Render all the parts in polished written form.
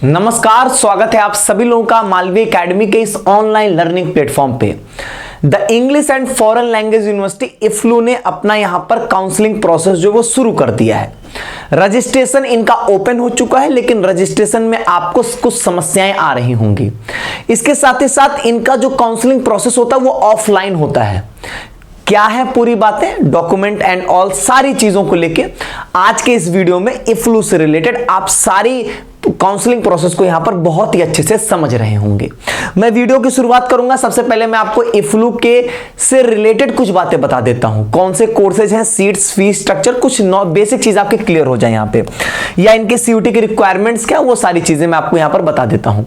नमस्कार, स्वागत है आप सभी लोगों का मालवीय एकेडमी के इस ऑनलाइन लर्निंग प्लेटफॉर्म पे। The English and foreign language university EFLU ने अपना यहां पर काउंसलिंग प्रोसेस जो वो शुरू कर दिया है। रजिस्ट्रेशन इनका ओपन हो चुका है, लेकिन रजिस्ट्रेशन में आपको कुछ समस्याएं आ रही होंगी। इसके साथ ही साथ इनका जो काउंसलिंग प्रोसेस होता है वो ऑफलाइन होता है। क्या है पूरी बातें, डॉक्यूमेंट एंड ऑल सारी चीजों को लेके आज के इस वीडियो में इफ्लू से रिलेटेड आप सारी काउंसलिंग प्रोसेस को यहां पर बहुत ही अच्छे से समझ रहे होंगे। मैं वीडियो की शुरुआत करूंगा। सबसे पहले मैं आपको इफ्लू के से रिलेटेड कुछ बातें बता देता हूं। कौन से कोर्सेज हैं, सीट्स, फीस स्ट्रक्चर, कुछ बेसिक चीज आपके क्लियर हो जाए यहां पे, या इनके सीयूटी की रिक्वायरमेंट्स क्या, वो सारी चीजें मैं आपको यहां पर बता देता हूं।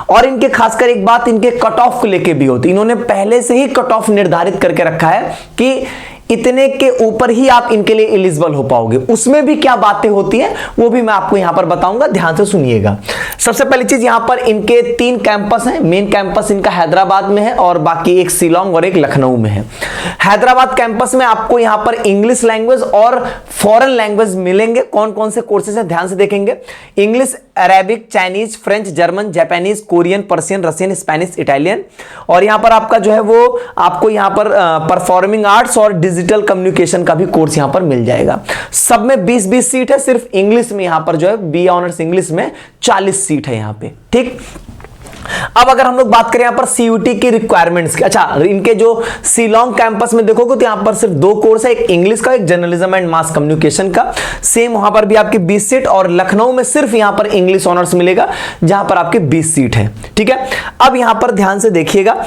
और इनके खासकर एक बात इनके कट ऑफ को लेके भी होती है। इन्होंने पहले से ही कट ऑफ निर्धारित करके रखा है कि इतने के ऊपर ही आप इनके लिए एलिजिबल हो पाओगे। उसमें भी क्या बातें होती हैं वो भी मैं आपको यहां पर बताऊंगा, ध्यान से सुनिएगा। सबसे पहली चीज, यहां पर इनके 3 कैंपस हैं। मेन कैंपस इनका हैदराबाद में है और बाकी एक शिलोंग और एक लखनऊ में है। हैदराबाद कैंपस में आपको यहां पर इंग्लिश लैंग्वेज और फॉरेन लैंग्वेज मिलेंगे। कौन कौन से कोर्सेज हैं ध्यान से देखेंगे। English, Arabic, Chinese, French, German, Japanese, Korean, Persian, Russian, Spanish, Italian. और यहां पर आपका जो है वो आपको यहां पर परफॉर्मिंग आर्ट्स और डिजिटल कम्युनिकेशन का भी कोर्स यहां पर मिल जाएगा। सब में 20-20 सीट है। सिर्फ इंग्लिश में यहां पर जो है बी ऑनर्स इंग्लिश में 40 सीट है यहां पे, ठीक। अब अगर हम लोग बात करें यहां पर सीयूटी की रिक्वायरमेंट्स की, अच्छा इनके जो शिलोंग कैंपस में देखोगे तो यहां पर सिर्फ 2 कोर्स है, एक इंग्लिश का, एक जर्नलिज्म एंड मास कम्युनिकेशन का। सेम वहां पर भी आपके 20 सीट। और लखनऊ में सिर्फ यहां पर इंग्लिश ऑनर्स मिलेगा जहां पर आपके 20 सीट है, ठीक है। अब यहां पर ध्यान से देखिएगा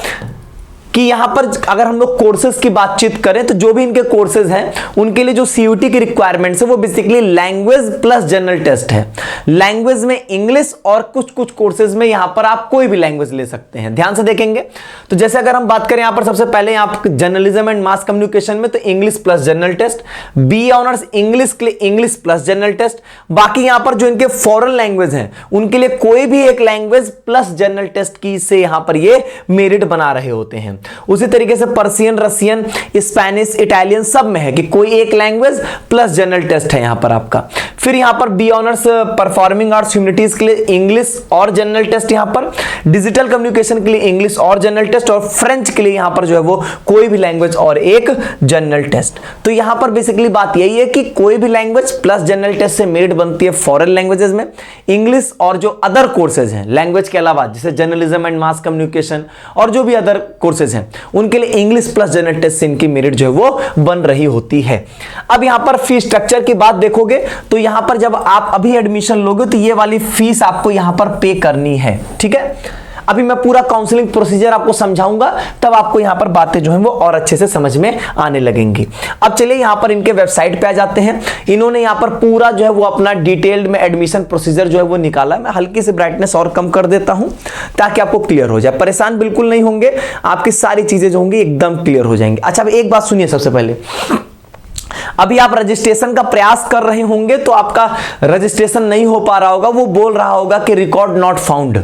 कि यहां पर अगर हम लोग कोर्सेज की बातचीत करें तो जो भी इनके कोर्सेज हैं उनके लिए जो सीयूटी की रिक्वायरमेंट्स है वो basically language plus general test है। लैंग्वेज में इंग्लिश और कुछ कुछ कोर्सेज में यहां पर आप कोई भी लैंग्वेज ले सकते हैं। ध्यान से देखेंगे तो जैसे अगर हम बात करें यहां पर सबसे पहले यहां जर्नलिज्म एंड मास कम्युनिकेशन में तो English plus general test, B honours English के लिए इंग्लिश प्लस जनरल टेस्ट। बाकी यहां पर जो इनके फॉरेन लैंग्वेज हैं उनके लिए कोई भी एक लैंग्वेज प्लस जनरल टेस्ट की से यहां पर ये मेरिट बना रहे होते हैं। उसी तरीके से पर्शियन, रशियन, स्पेनिश, इटालियन सब में है कि कोई एक लैंग्वेज प्लस जनरल टेस्ट है यहां पर आपका। फिर यहां पर B honours performing arts humanities के लिए इंग्लिश और जनरल टेस्ट यहां पर, डिजिटल कम्युनिकेशन के लिए इंग्लिश और जनरल टेस्ट, और फ्रेंच के लिए यहां पर जो है वो कोई भी लैंग्वेज और एक जनरल टेस्ट। तो यहां पर बेसिकली बात यही है कि कोई भी लैंग्वेज प्लस जनरल टेस्ट से मेरिट बनती है फॉरेन लैंग्वेजेस में। इंग्लिश और जो अदर कोर्सेज हैं लैंग्वेज के अलावा, जैसे जर्नलिज्म एंड मास कम्युनिकेशन और जो भी अदर कोर्सेज हैं उनके लिए इंग्लिश प्लस जनरल टेस्ट से इनकी मेरिट जो है वो बन रही होती है। अब यहां पर फीस स्ट्रक्चर की बात देखोगे तो यहां पर जब आप अभी एडमिशन लोगे तो ये वाली फीस आपको यहां पर पे करनी है, ठीक है। अभी मैं पूरा काउंसलिंग प्रोसीजर आपको समझाऊंगा, तब आपको यहां पर बातें जो हैं वो और अच्छे से समझ में आने लगेंगी। अब चलिए यहां पर इनके वेबसाइट पे आ जाते हैं। इन्होंने यहां पर पूरा जो है वो अपना डिटेल्ड में एडमिशन प्रोसीजर जो है वो निकाला। मैं हल्की सी ब्राइटनेस और कम कर देता हूं ताकि आपको क्लियर हो जाए। परेशान बिल्कुल नहीं होंगे, आपकी सारी चीजें जो होंगी एकदम क्लियर हो जाएंगी। अच्छा, अब एक बात सुनिए सबसे पहले। अभी आप रजिस्ट्रेशन का प्रयास कर रहे होंगे तो आपका रजिस्ट्रेशन नहीं हो पा रहा होगा, वो बोल रहा होगा कि रिकॉर्ड नॉट फाउंड।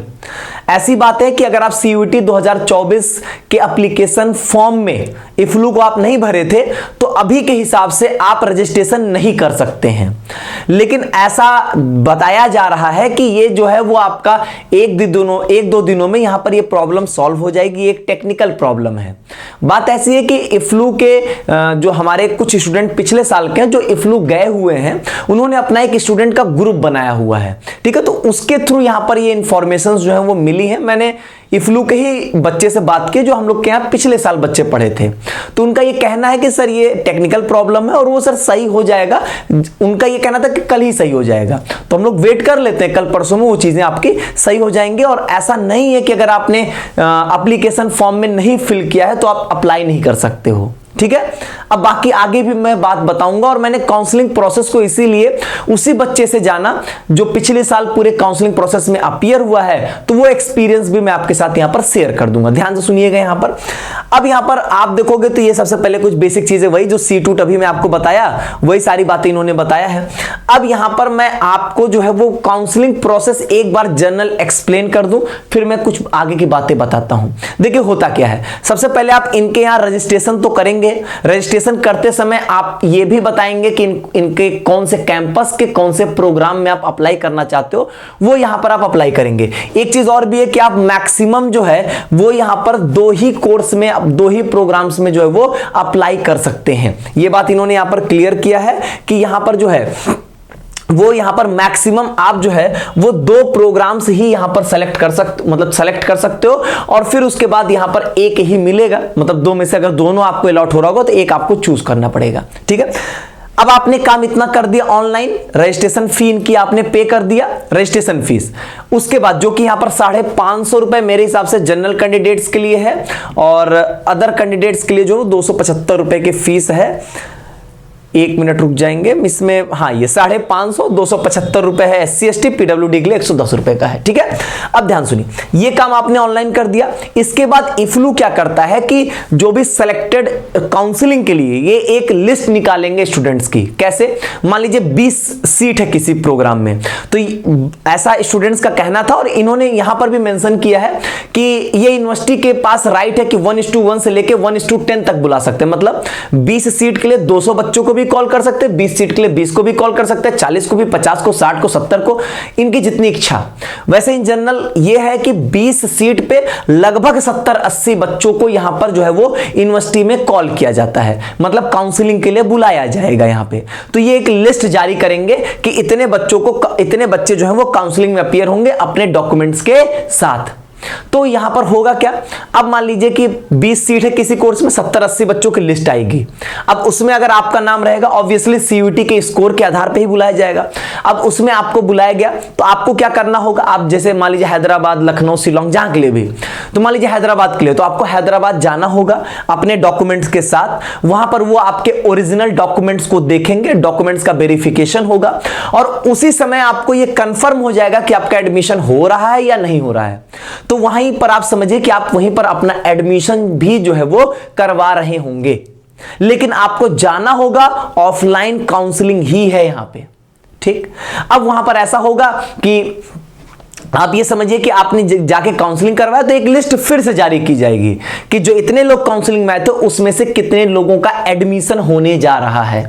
ऐसी बात है कि अगर आप सीयूटी 2024 के एप्लीकेशन फॉर्म में इफ्लू को आप नहीं भरे थे तो अभी के हिसाब से आप रजिस्ट्रेशन नहीं कर सकते हैं। लेकिन ऐसा बताया जा रहा है कि ये जो है वो आपका एक दो दिनों में यहां पर ये प्रॉब्लम सॉल्व हो जाएगी। एक टेक्निकल प्रॉब्लम है। बात ऐसी है कि इफ्लू के जो हमारे कुछ स्टूडेंट पिछले साल के हैं जो इफ्लू गए हुए हैं, उन्होंने अपना एक स्टूडेंट का ग्रुप बनाया हुआ है, ठीक है। तो उसके थ्रू यहां पर ये इंफॉर्मेशन जो है वो मिली है। मैंने इफ्लू के ही बच्चे से बात की जो हम लोग के यहाँ पिछले साल बच्चे पढ़े थे, तो उनका ये कहना है कि सर ये टेक्निकल प्रॉब्लम है और वो सर सही हो जाएगा। उनका ये कहना था कि कल ही सही हो जाएगा, तो हम लोग वेट कर लेते हैं, कल परसों में वो चीजें आपकी सही हो जाएंगी। और ऐसा नहीं है कि अगर आपने एप्लीकेशन फॉर्म में नहीं फिल किया है तो आप अप्लाई नहीं कर सकते हो, ठीक है। अब बाकी आगे भी मैं बात बताऊंगा। और मैंने काउंसलिंग प्रोसेस को इसीलिए उसी बच्चे से जाना जो पिछले साल पूरे काउंसलिंग प्रोसेस में अपीयर हुआ है, तो वो एक्सपीरियंस भी मैं आपके साथ यहां पर शेयर कर दूंगा। ध्यान से सुनिएगा यहां पर। अब यहां पर आप देखोगे तो ये सबसे पहले कुछ बेसिक चीजें वही जो C2 अभी मैं आपको बताया, वही सारी बातें इन्होंने बताया है। अब यहां पर मैं आपको जो है वो काउंसलिंग प्रोसेस एक बार जनरल एक्सप्लेन कर दूं, फिर मैं कुछ आगे की बातें बताता हूं। देखिए होता क्या है, सबसे पहले आप इनके यहां रजिस्ट्रेशन तो करेंगे करेंगे, रजिस्ट्रेशन करते समय आप ये भी बताएंगे कि इनके कौन से कैंपस के कौन से प्रोग्राम में आप अप्लाई करना चाहते हो, वो यहां पर आप अप्लाई करेंगे। एक चीज और भी है कि आप मैक्सिमम जो है वो यहां पर 2 ही कोर्स में, 2 ही प्रोग्राम्स में जो है वो अप्लाई कर सकते हैं। ये बात इन्होंने यहां पर क्लियर किया है कि यहां पर जो है वो यहां पर मैक्सिमम आप जो है वो 2 प्रोग्राम्स ही यहां पर सेलेक्ट कर सकते हो, और फिर उसके बाद यहां पर एक ही मिलेगा, मतलब 2 में से अगर दोनों आपको अलॉट हो रहा होगा तो एक आपको चूज करना पड़ेगा। ठीक है, अब आपने काम इतना कर दिया, ऑनलाइन रजिस्ट्रेशन फी इनकी आपने पे कर दिया, रजिस्ट्रेशन फीस। उसके बाद जो कि यहां पर 550 रुपए मेरे हिसाब से जनरल कैंडिडेट्स के लिए है, और अदर कैंडिडेट्स के लिए जो 275 रुपए की फीस है। 1 मिनट रुक जाएंगे इसमें, हाँ ये 550, 275 रुपए है SC ST, PWD के लिए 110 रुपए का है। ठीक है, अब ध्यान सुनिए, ये काम आपने ऑनलाइन कर दिया। इसके बाद इफ्लू क्या करता है कि जो भी सिलेक्टेड काउंसलिंग के लिए ये एक लिस्ट निकालेंगे स्टूडेंट्स की। कैसे? मान लीजिए 20 सीट है किसी प्रोग्राम में, तो ऐसा स्टूडेंट्स का कहना था, और इन्होंने यहां पर भी मेंशन किया है कि ये यूनिवर्सिटी के पास राइट है कि 1:1 से लेकर 1:10 तक बुला सकते हैं। मतलब 20 सीट के लिए 200 बच्चों को भी कॉल कर सकते हैं, 20 सीट के लिए 20 को भी कॉल कर सकते हैं, 40 को भी, 50 को, 60 को, 70 को, इनकी जितनी इच्छा। वैसे इन जनरल ये है कि 20 सीट पे लगभग 70-80 बच्चों को यहां पर जो है वो यूनिवर्सिटी में कॉल किया जाता है, मतलब काउंसलिंग के लिए बुलाया जाएगा यहां पे। तो ये एक लिस्ट जारी करेंगे कि इतने बच्चे जो है वो काउंसलिंग में अपीयर होंगे अपने डॉक्यूमेंट्स के साथ। तो यहां पर होगा क्या, अब मान लीजिए कि 20 सीट है किसी कोर्स में, 70-80 बच्चों की लिस्ट आएगी। अब उसमें अगर आपका नाम रहेगा, ऑब्वियसली CUET के स्कोर के आधार पे ही बुलाया जाएगा। अब उसमें आपको बुलाया गया तो आपको क्या करना होगा, आप जैसे मान लीजिए हैदराबाद, लखनऊ, शिलोंग, जहां के लिए भी, तो मान लीजिए हैदराबाद के लिए, तो आपको हैदराबाद जाना होगा अपने डॉक्यूमेंट्स के साथ। वहां पर वो आपके ओरिजिनल डॉक्यूमेंट्स को देखेंगे, डॉक्यूमेंट्स का वेरिफिकेशन होगा, और उसी समय आपको ये कंफर्म हो जाएगा कि आपका एडमिशन हो रहा है या नहीं हो रहा है। तो वहीं पर आप समझिए कि आप वहीं पर अपना एडमिशन भी जो है वो करवा रहे होंगे, लेकिन आपको जाना होगा, ऑफलाइन काउंसलिंग ही है यहां पे। ठीक, अब वहां पर ऐसा होगा कि आप ये समझिए कि आपने जाके काउंसलिंग करवाया तो एक लिस्ट फिर से जारी की जाएगी कि जो इतने लोग काउंसलिंग में आए थे उसमें से कितने लोगों का एडमिशन होने जा रहा है।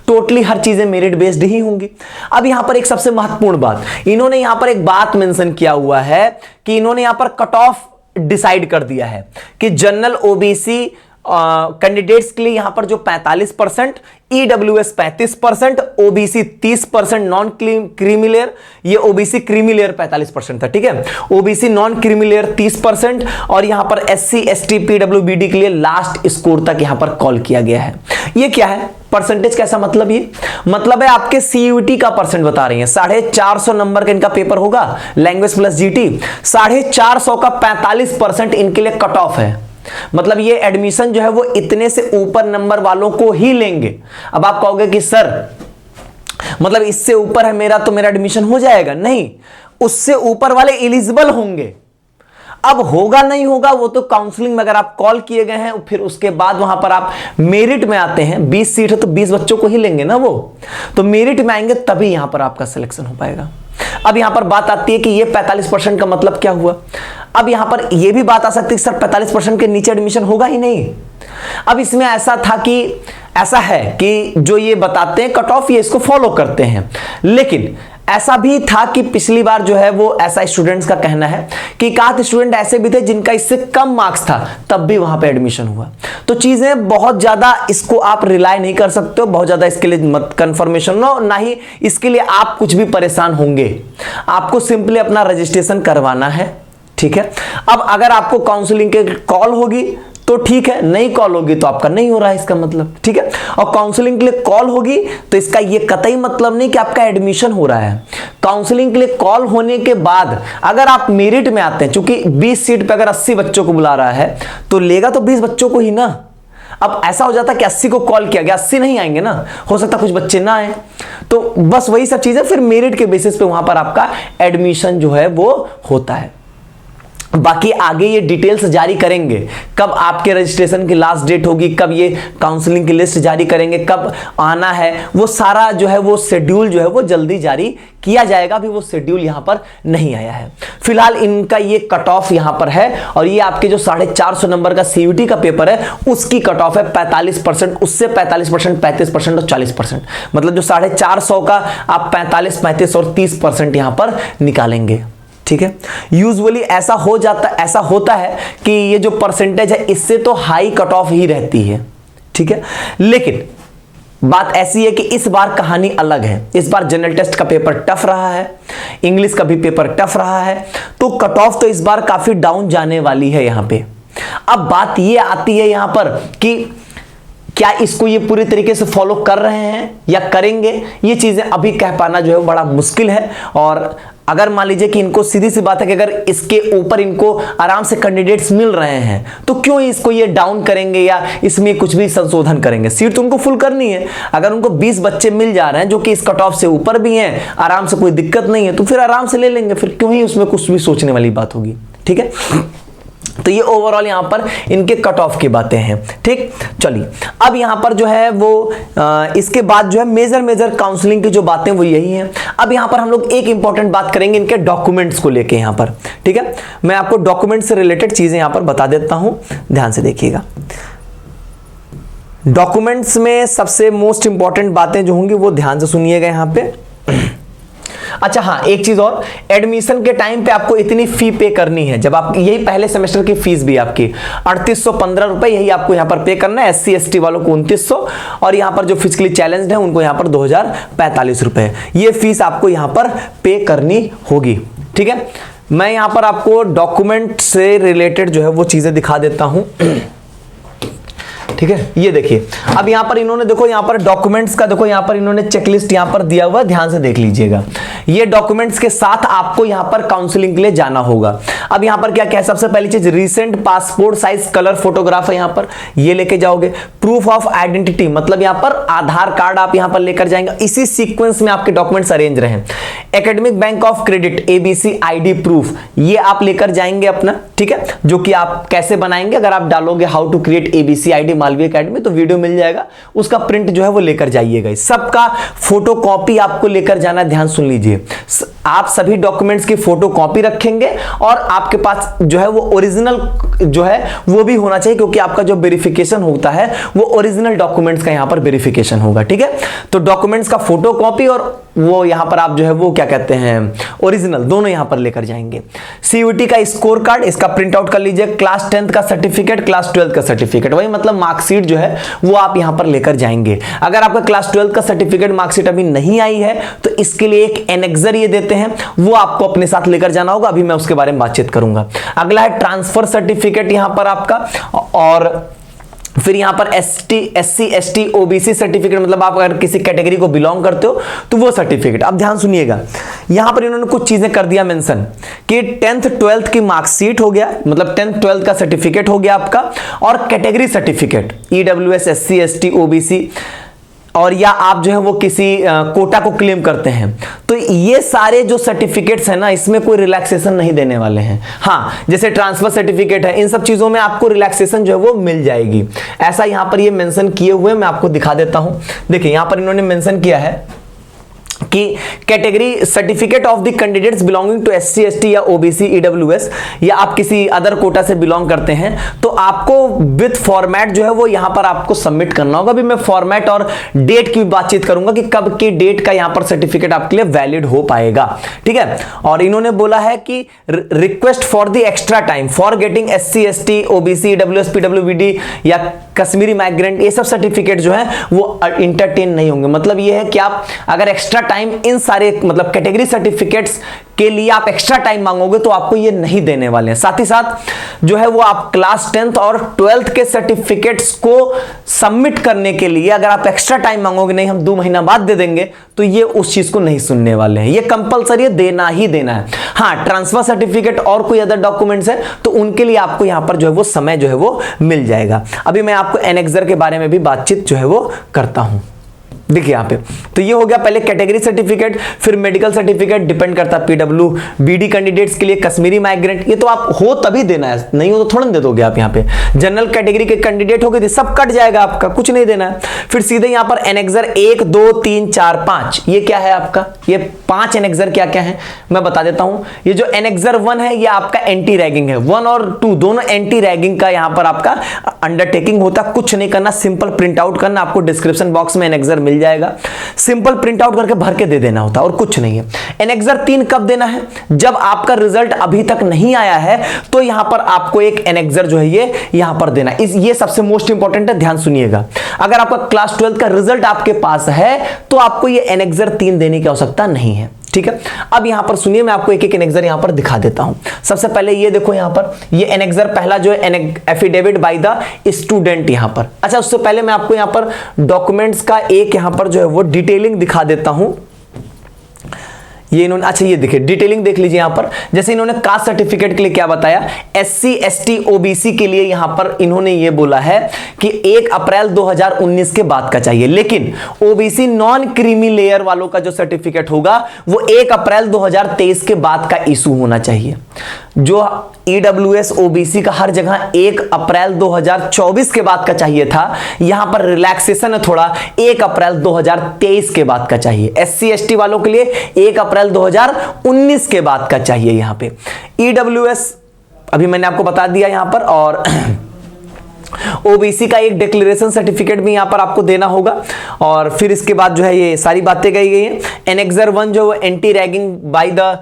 टोटली हर चीजें मेरिट बेस्ड ही होंगी। अब यहां पर एक सबसे महत्वपूर्ण बात, इन्होंने यहां पर एक बात मेंशन किया हुआ है कि इन्होंने यहां पर कट ऑफ डिसाइड कर दिया है कि जनरल OBC कैंडिडेट्स के लिए यहां पर जो 45%, EWS 35%, OBC 30%, non creamy layer, ये OBC क्रीमी लेयर 45% था। ठीक है, OBC नॉन क्रीमी लेयर 30%, और यहां पर SC ST PWBD के लिए लास्ट स्कोर तक यहां पर कॉल किया गया है। ये क्या है परसेंटेज, कैसा मतलब, ये मतलब है आपके CUET का परसेंट बता रही है। 450 नंबर का इनका पेपर होगा, लैंग्वेज प्लस GT, 450 का 45% इनके लिए कट ऑफ है। मतलब ये एडमिशन जो है वो इतने से ऊपर नंबर वालों को ही लेंगे। अब आप कहोगे कि सर मतलब इससे ऊपर है मेरा तो मेरा एडमिशन हो जाएगा, नहीं, उससे ऊपर वाले एलिजिबल होंगे। अब होगा नहीं होगा वो तो काउंसलिंग में अगर आप कॉल किए गए हैं, फिर उसके बाद वहां पर आप मेरिट में आते हैं, 20 सीट है तो 20 बच्चों को ही लेंगे ना वो, तो मेरिट में आएंगे तभी यहां पर आपका सिलेक्शन हो पाएगा। अब यहां पर बात आती है कि ये 45% का मतलब क्या हुआ। अब यहां पर यह भी बात आ सकती है सर 45% के नीचे एडमिशन होगा ही नहीं। अब इसमें ऐसा है कि जो ये बताते हैं कट ऑफ, ये इसको फॉलो करते हैं, लेकिन ऐसा भी था कि पिछली बार जो है वो ऐसा स्टूडेंट्स का कहना है कि एक स्टूडेंट ऐसे भी थे जिनका इससे कम मार्क्स था तब भी वहां पे एडमिशन हुआ। तो चीजें बहुत ज्यादा इसको आप रिलाय नहीं कर सकते हो, बहुत ज्यादा इसके लिए मत कंफर्मेशन नो, ना ही इसके लिए आप कुछ भी परेशान होंगे। आपको सिंपली अपना रजिस्ट्रेशन करवाना है। ठीक है, अब अगर आपको काउंसलिंग के कॉल होगी तो ठीक है, नहीं कॉल होगी तो आपका नहीं हो रहा है इसका मतलब। ठीक है, और काउंसलिंग के लिए कॉल होगी तो इसका ये कतई मतलब नहीं कि आपका एडमिशन हो रहा है। काउंसलिंग के लिए कॉल होने के बाद अगर आप मेरिट में आते हैं, चूंकि 20 सीट पे अगर 80 बच्चों को बुला रहा है तो लेगा तो 20 बच्चों को ही ना। अब ऐसा हो जाता कि 80 को कॉल किया गया, 80 नहीं आएंगे ना, हो सकता कुछ बच्चे ना आए, तो बस वही सब चीजें फिर मेरिट के बेसिस पे वहां पर आपका एडमिशन जो है वो होता है। बाकी आगे ये डिटेल्स जारी करेंगे, कब आपके रजिस्ट्रेशन की लास्ट डेट होगी, कब ये काउंसलिंग की लिस्ट जारी करेंगे, कब आना है, वो सारा जो है वो शेड्यूल जो है वो जल्दी जारी किया जाएगा। अभी वो शेड्यूल यहां पर नहीं आया है। फिलहाल इनका ये कट ऑफ यहां पर है और ये आपके जो 450 नंबर का सीयूटी का पेपर है उसकी कट ऑफ है 45%, उससे 45%, 35% और 40%, मतलब जो 450 का आप 45, 35 और 30% यहां पर निकालेंगे। ठीक है, यूजुअली ऐसा होता है कि ये जो परसेंटेज है इससे तो हाई कट ऑफ ही रहती है। ठीक है, लेकिन बात ऐसी है कि इस बार कहानी अलग है। इस बार जनरल टेस्ट का पेपर टफ रहा है, इंग्लिश का भी पेपर टफ रहा है, तो कट ऑफ तो इस बार काफी डाउन जाने वाली है यहां पे। अब बात ये आती है यहां पर कि क्या इसको ये पूरी तरीके से फॉलो कर रहे हैं या करेंगे, ये चीजें अभी कह पाना जो है बड़ा मुश्किल है। और अगर मान लीजिए कि इनको सीधी सी बात है कि अगर इसके ऊपर इनको आराम से कैंडिडेट्स मिल रहे हैं तो क्यों इसको ये डाउन करेंगे या इसमें कुछ भी संशोधन करेंगे। सीट तो उनको फुल करनी है। अगर उनको 20 बच्चे मिल जा रहे हैं जो कि इस कट ऑफ से ऊपर भी हैं, आराम से कोई दिक्कत नहीं है, तो फिर आराम से ले लेंगे, फिर क्यों ही उसमें कुछ भी सोचने वाली बात होगी। ठीक है, तो ये ओवरऑल यहां पर इनके कट ऑफ की बातें हैं। ठीक, चलिए अब यहां पर जो है वो इसके बाद जो है मेजर काउंसलिंग की जो बातें वो यही हैं। अब यहां पर हम लोग एक इंपॉर्टेंट बात करेंगे इनके डॉक्यूमेंट्स को लेके यहां पर। ठीक है, मैं आपको डॉक्यूमेंट से रिलेटेड चीजें यहां पर बता देता हूं, ध्यान से देखिएगा। डॉक्यूमेंट्स में सबसे मोस्ट इंपॉर्टेंट बातें जो होंगी वो ध्यान से सुनिएगा यहां पे। अच्छा हाँ, एक चीज और, एडमिशन के टाइम पे आपको इतनी फी पे करनी है। जब आप यही पहले सेमेस्टर की फीस भी आपकी 3815 रुपए, यही आपको यहां पर पे करना है। SC ST वालों को 2900 और यहां पर जो फिजिकली चैलेंज्ड है उनको यहां पर 2045 रुपए ये फीस आपको यहां पर पे करनी होगी। ठीक है, मैं यहां पर आपको डॉक्यूमेंट से रिलेटेड जो है वो चीजें दिखा देता हूं। ठीक है, ये देखिए अब यहां पर इन्होंने देखो यहां पर डॉक्यूमेंट्स का देखो यहां पर इन्होंने चेकलिस्ट यहां पर दिया हुआ है, ध्यान से देख लीजिएगा। ये डॉक्यूमेंट्स के साथ आपको यहां पर काउंसलिंग के लिए जाना होगा। अब यहां पर क्या क्या है, सबसे पहली चीज recent passport size colour photograph है, यहां पर ये लेके जाओगे। प्रूफ ऑफ आइडेंटिटी, मतलब यहां पर आधार कार्ड आप यहां पर लेकर जाएंगे, इसी सीक्वेंस में आपके डॉक्यूमेंट्स अरेंज रहे। Academic bank of credit ABC ID proof ये आप लेकर जाएंगे अपना। ठीक है, जो कि आप कैसे बनाएंगे, अगर आप डालोगे how to create ABC ID Malviya academy तो वीडियो मिल जाएगा, उसका प्रिंट जो है वो लेकर जाइएगा। सबका फोटो कॉपी आपको लेकर जाना, ध्यान सुन लीजिए। आप सभी डॉक्यूमेंट्स की फोटो कॉपी रखेंगे और आपके पास जो है वो ओरिजिनल जो है वो भी होना चाहिए, क्योंकि आपका जो वेरिफिकेशन होता है वो ओरिजिनल डॉक्यूमेंट्स का यहां पर वेरिफिकेशन होगा। ठीक है, तो डॉक्यूमेंट्स का फोटो कॉपी और वो यहां पर आप जो है वो क्या कहते हैं ओरिजिनल, दोनों यहां पर लेकर जाएंगे। CUT का स्कोर कार्ड, इसका प्रिंट आउट कर लीजिए। क्लास 10th का सर्टिफिकेट, क्लास 12th का सर्टिफिकेट, वही मतलब मार्कशीट जो है वो आप यहां पर लेकर जाएंगे। अगर आपका क्लास 12th का सर्टिफिकेट मार्कशीट अभी नहीं आई है तो इसके लिए एक एनेक्सर ये देते हैं, वो आपको अपने साथ लेकर जाना होगा। अभी मैं उसके बारे में बातचीत करूंगा। अगला है ट्रांसफर सर्टिफिकेट यहां पर आपका, और फिर यहां पर SC ST OBC सर्टिफिकेट, मतलब आप अगर किसी कैटेगरी को बिलोंग करते हो तो वो सर्टिफिकेट। अब ध्यान सुनिएगा, यहां पर इन्होंने कुछ चीजें कर दिया मेंशन कि 10th 12th की मार्कशीट हो गया, मतलब 10th 12th का सर्टिफिकेट हो गया आपका, और category certificate EWS SC ST OBC, और या आप जो है वो किसी कोटा को क्लेम करते हैं, तो ये सारे जो सर्टिफिकेट्स हैं ना, इसमें कोई रिलैक्सेशन नहीं देने वाले हैं। हाँ, जैसे ट्रांसफर सर्टिफिकेट है, इन सब चीजों में आपको रिलैक्सेशन जो है वो मिल जाएगी, ऐसा यहां पर ये मेंशन किए हुए मैं आपको दिखा देता हूं। देखिए यहां पर इन्होंने मेंशन किया है कि category certificate of the candidates belonging to SC ST या OBC EWS, या आप किसी अदर कोटा से बिलोंग करते हैं तो आपको विद फॉर्मेट जो है वो यहां पर आपको सबमिट करना होगा। अभी मैं फॉर्मेट और डेट की बातचीत करूंगा कि कब की डेट का यहां पर सर्टिफिकेट आपके लिए वैलिड हो पाएगा। ठीक है, और इन्होंने बोला है कि request for the extra time for getting SC ST OBC EWS PWBD या कश्मीरी माइग्रेंट, ये सब सर्टिफिकेट जो है वो इंटरटेन नहीं होंगे। मतलब ये है कि आप अगर एक्स्ट्रा टाइम इन सारे मतलब कैटेगरी सर्टिफिकेट्स के लिए आप एक्स्ट्रा टाइम मांगोगे तो आपको ये नहीं देने वाले हैं। साथ ही साथ जो है वो आप क्लास 10th और 12th के सर्टिफिकेट्स को सबमिट करने के लिए अगर आप एक्स्ट्रा टाइम मांगोगे, नहीं हम 2 महीना बाद दे देंगे, तो ये उस चीज को नहीं सुनने वाले हैं। ये कंपलसरी देना ही देना है। हाँ, ट्रांसफर सर्टिफिकेट और कोई अदर डॉक्यूमेंट्स है तो उनके लिए आपको यहां पर जो है वो समय जो है वो मिल जाएगा। अभी मैं आपको एनेक्सर के बारे में भी बातचीत जो है वो करता हूं, देखिए यहाँ पे, तो ये हो गया पहले कैटेगरी सर्टिफिकेट, फिर मेडिकल सर्टिफिकेट, डिपेंड करता है पीडब्ल्यू बीडी कैंडिडेट्स के लिए, कश्मीरी माइग्रेंट, ये तो आप हो तभी देना है, नहीं हो तो थोड़ा दे दोगे आप। यहाँ पे जनरल कैटेगरी के कैंडिडेट हो गए, सब कट जाएगा आपका, कुछ नहीं देना है। फिर सीधे यहाँ पर एनेक्सर 1 2 3 4 5, ये क्या है आपका, ये 5 एनेक्सर क्या क्या है मैं बता देता हूं। ये जो एनेक्सर 1 है ये आपका एंटी रैगिंग है, 1 और 2 दोनों एंटी रैगिंग का यहाँ पर आपका अंडरटेकिंग होता, कुछ नहीं करना, सिंपल प्रिंट आउट करना, आपको डिस्क्रिप्शन बॉक्स में एनेक्सर मिल जाएगा, सिंपल प्रिंट आउट करके भर के दे देना होता और कुछ नहीं है। एनेक्सर 3 कब देना है, जब आपका रिजल्ट अभी तक नहीं आया है तो यहां पर आपको एक एनेक्सर जो है ये यहां पर देना, ये सबसे मोस्ट इंपॉर्टेंट है, ध्यान सुनिएगा। अगर आपका क्लास 12 का रिजल्ट आपके पास है तो आपको ये एनेक्सर 3 देने की आवश्यकता नहीं है, ठीक है। अब यहां पर सुनिए, मैं आपको एक एक एनेक्सर यहां पर दिखा देता हूं। सबसे पहले ये देखो यहां पर, ये एनेक्सर पहला जो है एफिडेविट बाय द स्टूडेंट यहां पर। अच्छा, उससे पहले मैं आपको यहां पर डॉक्यूमेंट्स का एक यहां पर जो है वो डिटेलिंग दिखा देता हूं। ये इन्होंने, अच्छा ये देखिए डिटेलिंग देख लीजिए यहां पर, जैसे इन्होंने कास्ट सर्टिफिकेट के लिए क्या बताया, एससी एसटी ओबीसी के लिए यहां पर इन्होंने ये बोला है कि 1 अप्रैल 2019 के बाद का चाहिए, लेकिन ओबीसी नॉन क्रीमी लेयर वालों का जो सर्टिफिकेट होगा वो 1 अप्रैल 2023 के बाद का इशू होना चाहिए। जो ईडब्ल्यूएस ओबीसी का हर जगह 1 अप्रैल 2024 के बाद का चाहिए था, यहां पर रिलैक्सेशन है थोड़ा, 1 अप्रैल 2023 के बाद का चाहिए। एससी एसटी वालों के लिए 1 अप्रैल 2019 के बाद का चाहिए यहां पे। ईडब्ल्यूएस अभी मैंने आपको बता दिया यहां पर, और ओबीसी का एक डिक्लेरेशन सर्टिफिकेट भी यहां पर आपको देना होगा, और फिर इसके बाद जो है ये सारी बातें कही गई हैं। एनेक्सर 1 जो एंटी रैगिंग बाय द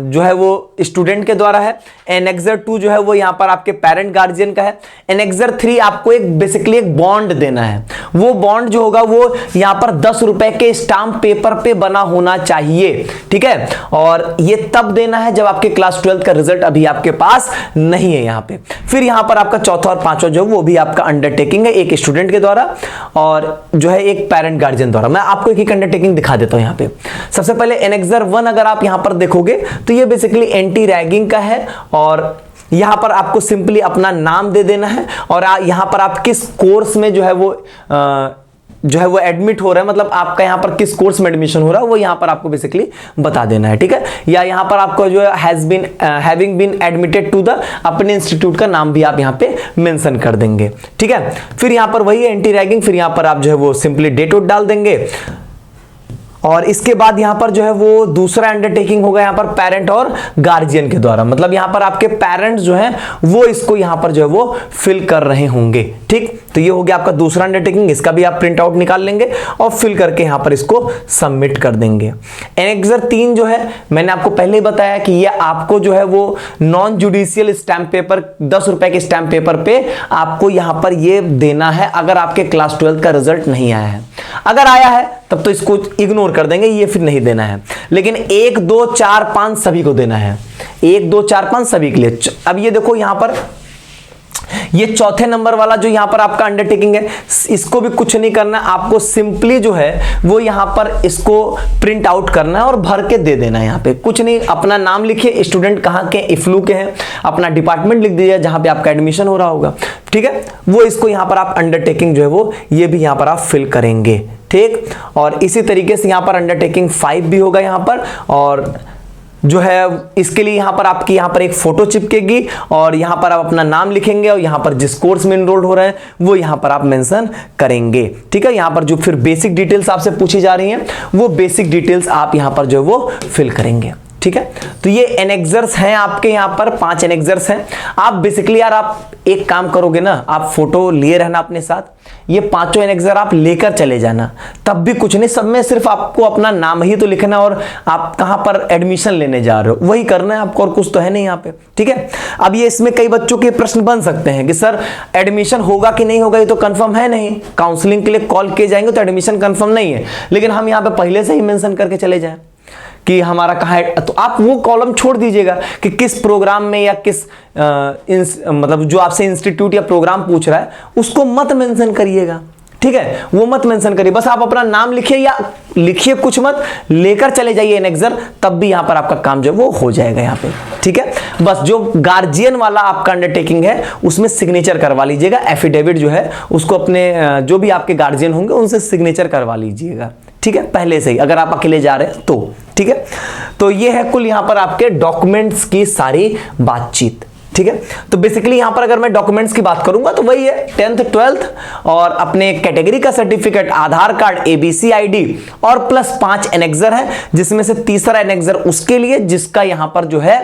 जो है वो स्टूडेंट के द्वारा है। एनेक्सर 2 जो है वो यहां पर आपके पेरेंट गार्जियन का है। एनेक्सर 3 आपको एक बेसिकली एक बॉन्ड देना है, वो बॉन्ड जो होगा वो यहां पर 10 रुपए के स्टाम्प पेपर पे बना होना चाहिए, ठीक है। और ये तब देना है जब आपके क्लास 12 का रिजल्ट अभी आपके पास नहीं है यहां पे। फिर यहां पर आपका चौथा और पांचवा वो भी आपका अंडरटेकिंग है, एक स्टूडेंट के द्वारा और जो है एक पेरेंट गार्जियन द्वारा। मैं आपको एक एक अंडरटेकिंग दिखा देता हूं यहां पे। सबसे पहले एनेक्सर 1 अगर आप यहां पर देखोगे तो ये बेसिकली एंटी रैगिंग का है, और यहां पर आपको सिंपली अपना नाम दे देना है, और यहां पर आप किस कोर्स में जो है वो एडमिट हो रहा है, मतलब आपका यहां पर किस कोर्स में एडमिशन हो रहा है वो यहां पर आपको बेसिकली बता देना है, ठीक है। या यहां पर आपको जो है having been admitted to the, अपने इंस्टीट्यूट का नाम भी आप यहां पे मेंशन कर देंगे, ठीक है। फिर यहां पर वही है एंटी रैगिंग, फिर यहां पर आप जो है वो सिंपली डेट ऑफ डाल देंगे, और इसके बाद यहां पर जो है वो दूसरा अंडरटेकिंग होगा यहां पर पेरेंट और गार्जियन के द्वारा, मतलब यहां पर आपके पेरेंट्स जो हैं वो इसको यहां पर जो है वो फिल कर रहे होंगे, ठीक। तो ये हो गया आपका दूसरा अंडरटेकिंग, इसका भी आप प्रिंट आउट निकाल लेंगे और फिल करके यहां पर इसको सबमिट कर देंगे। एनेक्सर 3 जो है मैंने आपको पहले ही बताया कि ये आपको जो है वो नॉन जुडिशियल स्टैंप पेपर, 10 रुपए के स्टैंप पेपर पे आपको यहां पर ये देना है अगर आपके क्लास 12 का रिजल्ट नहीं आया है। अगर आया है तब तो इसको इग्नोर कर देंगे, ये फिर नहीं देना है, लेकिन 1 2 4 5 सभी को देना है, 1 2 4 5 सभी के लिए। अब ये देखो यहां पर ये चौथे नंबर वाला जो यहां पर आपका अंडरटेकिंग है, इसको भी कुछ नहीं करना, आपको सिंपली जो है वो यहां पर इसको प्रिंट आउट करना है और भर के दे देना है। यहां पे कुछ नहीं, अपना नाम लिखिए, स्टूडेंट कहां के, इफ्लू के हैं, अपना डिपार्टमेंट लिख दीजिए जहां पे आपका एडमिशन हो रहा होगा, ठीक है। वो इसको यहां पर आप अंडरटेकिंग जो है वो ये भी यहां पर आप फिल करेंगे, ठीक। और इसी तरीके से यहां पर अंडरटेकिंग 5 भी होगा यहां पर, और जो है इसके लिए यहां पर आपकी यहां पर एक फोटो चिपकेगी, और यहां पर आप अपना नाम लिखेंगे, और यहां पर जिस कोर्स में एनरोल्ड हो रहे हैं वो यहां पर आप मेंशन करेंगे, ठीक है। यहां पर जो फिर बेसिक डिटेल्स आपसे पूछी जा रही हैं वो बेसिक डिटेल्स आप यहां पर जो है वो फिल करेंगे, ठीक है। तो ये एनेक्सर्स हैं आपके, यहां पर 5 एनेक्सर्स हैं। आप बेसिकली यार आप एक काम करोगे ना, आप फोटो लिए रहना अपने साथ, ये 5 एनेक्सर आप लेकर चले जाना, तब भी कुछ नहीं, सब में सिर्फ आपको अपना नाम ही तो लिखना, और आप कहां पर एडमिशन लेने जा रहे हो वही करना है आपको, और कुछ तो है नहीं यहां पे, ठीक है। अब ये इसमें कई बच्चों के प्रश्न बन सकते हैं कि सर एडमिशन होगा कि नहीं होगा, ये तो कंफर्म है नहीं, काउंसलिंग के लिए कॉल किए जाएंगे तो एडमिशन कंफर्म नहीं है, लेकिन हम यहां पे पहले से ही मेंशन करके चले जाएं कि हमारा कहाँ है, तो आप वो कॉलम छोड़ दीजिएगा कि किस प्रोग्राम में या किस मतलब जो आपसे इंस्टीट्यूट या प्रोग्राम पूछ रहा है उसको मत मेंशन करिएगा, ठीक है, वो मत मेंशन करिए, बस आप अपना नाम लिखिए या लिखिए कुछ मत, लेकर चले जाइए एनेक्सर, तब भी यहां पर आपका काम जो है वो हो जाएगा यहां पे। ठीक है, बस जो गार्जियन वाला आपका अंडरटेकिंग है उसमें सिग्नेचर करवा लीजिएगा, एफिडेविट जो है उसको अपने जो भी आपके गार्जियन होंगे उनसे सिग्नेचर करवा लीजिएगा। ठीक है, पहले से ही, अगर आप अकेले जा रहे हैं तो। ठीक है, तो ये है कुल यहां पर आपके डॉक्यूमेंट्स की सारी बातचीत। ठीक है, तो बेसिकली यहां पर अगर मैं डॉक्यूमेंट्स की बात करूंगा तो वही है 10th 12th और अपने कैटेगरी का सर्टिफिकेट, आधार कार्ड, एबीसी आईडी और प्लस 5 एनेक्सर है, जिसमें से तीसरा एनेक्सर उसके लिए जिसका यहां पर जो है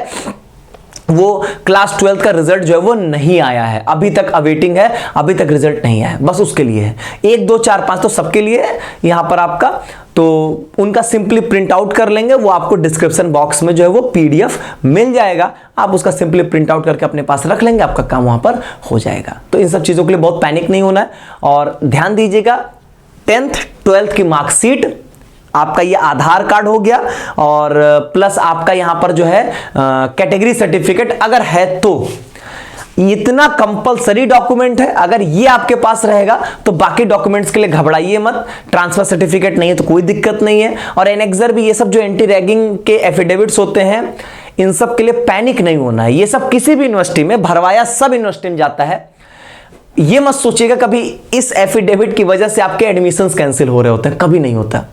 वो क्लास 12th का रिजल्ट जो है वो नहीं आया है, अभी तक अवेटिंग है, अभी तक रिजल्ट नहीं आया है, बस उसके लिए है। 1 2 4 5 तो सबके लिए है यहां पर आपका, तो उनका सिंपली प्रिंट आउट कर लेंगे, वो आपको डिस्क्रिप्शन बॉक्स में जो है वो पीडीएफ मिल जाएगा, आप उसका सिंपली प्रिंट आउट करके अपने पास रख लेंगे, आपका काम वहां पर हो जाएगा। तो इन सब चीजों के लिए बहुत पैनिक नहीं होना है, और ध्यान दीजिएगा 10th 12th की मार्कशीट, आपका ये आधार कार्ड हो गया और प्लस आपका यहां पर जो है कैटेगरी सर्टिफिकेट अगर है तो, इतना कंपलसरी डॉक्यूमेंट है, अगर ये आपके पास रहेगा तो बाकी डॉक्यूमेंट्स के लिए घबराइए मत, ट्रांसफर सर्टिफिकेट नहीं है तो कोई दिक्कत नहीं है, और एनेक्सर भी, ये सब जो एंटी रैगिंग के एफिडेविट्स होते हैं इन सब के लिए पैनिक नहीं होना है, ये सब किसी भी यूनिवर्सिटी में भरवाया सब यूनिवर्सिटी में जाता है, ये मत सोचिएगा कभी इस एफिडेविट की वजह से आपके एडमिशंस कैंसिल हो रहे होते हैं, कभी नहीं होता।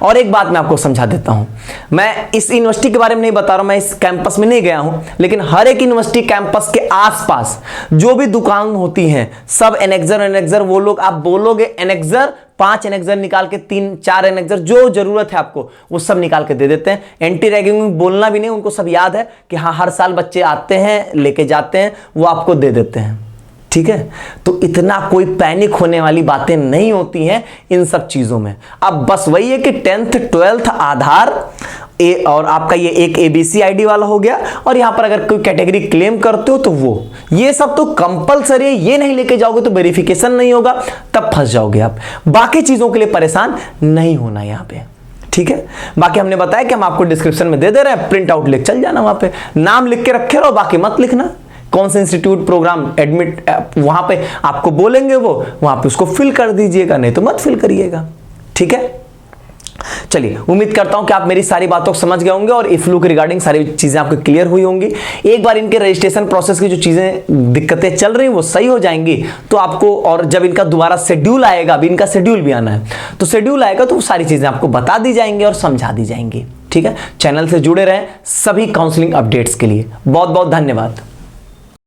और एक बात मैं आपको समझा देता हूं, मैं इस यूनिवर्सिटी के बारे में नहीं बता रहा हूं, मैं इस कैंपस में नहीं गया हूं, लेकिन हर एक यूनिवर्सिटी कैंपस के आसपास जो भी दुकान होती हैं सब एनेक्सर, वो लोग आप बोलोगे एनेक्सर, 5 एनेक्सर निकाल के 3 4 एनेक्सर जो जरूरत है आपको वो सब निकाल के दे देते हैं। एंटी रैगिंग बोलना भी नहीं, उनको सब याद है कि हाँ हर साल बच्चे आते हैं लेके जाते हैं, वो आपको दे देते हैं। ठीक है, तो इतना कोई पैनिक होने वाली बातें नहीं होती हैं इन सब चीजों में। अब बस वही है कि 10th 12th आधार और आपका ये एक एबीसी आईडी वाला हो गया, और यहां पर अगर कोई कैटेगरी क्लेम करते हो तो वो, ये सब तो कंपलसरी है, ये नहीं लेके जाओगे तो वेरिफिकेशन नहीं होगा, तब फंस जाओगे आप। बाकी चीजों के लिए परेशान नहीं होना यहां पे। ठीक है, बाकी हमने बताया कि हम आपको डिस्क्रिप्शन में दे रहे हैं, प्रिंट आउट लेके चल जाना, वहां पे नाम लिख के रखे रहो, बाकी मत लिखना, कौन से इंस्टीट्यूट प्रोग्राम एडमिट वहां पे आपको बोलेंगे वो वहां पे उसको फिल कर दीजिएगा, नहीं तो मत फिल करिएगा। ठीक है, चलिए उम्मीद करता हूं कि आप मेरी सारी बातों को समझ गए होंगे और इफ्लू के रिगार्डिंग सारी चीजें आपको क्लियर हुई होंगी। एक बार इनके रजिस्ट्रेशन प्रोसेस की जो चीजें दिक्कतें चल रही वो सही हो जाएंगी तो आपको, और जब इनका दोबारा शेड्यूल आएगा, अभी इनका शेड्यूल भी आना है, तो शेड्यूल आएगा तो सारी चीजें आपको बता दी जाएंगी और समझा दी जाएंगी। ठीक है, चैनल से जुड़े रहें सभी काउंसलिंग अपडेट्स के लिए। बहुत बहुत धन्यवाद।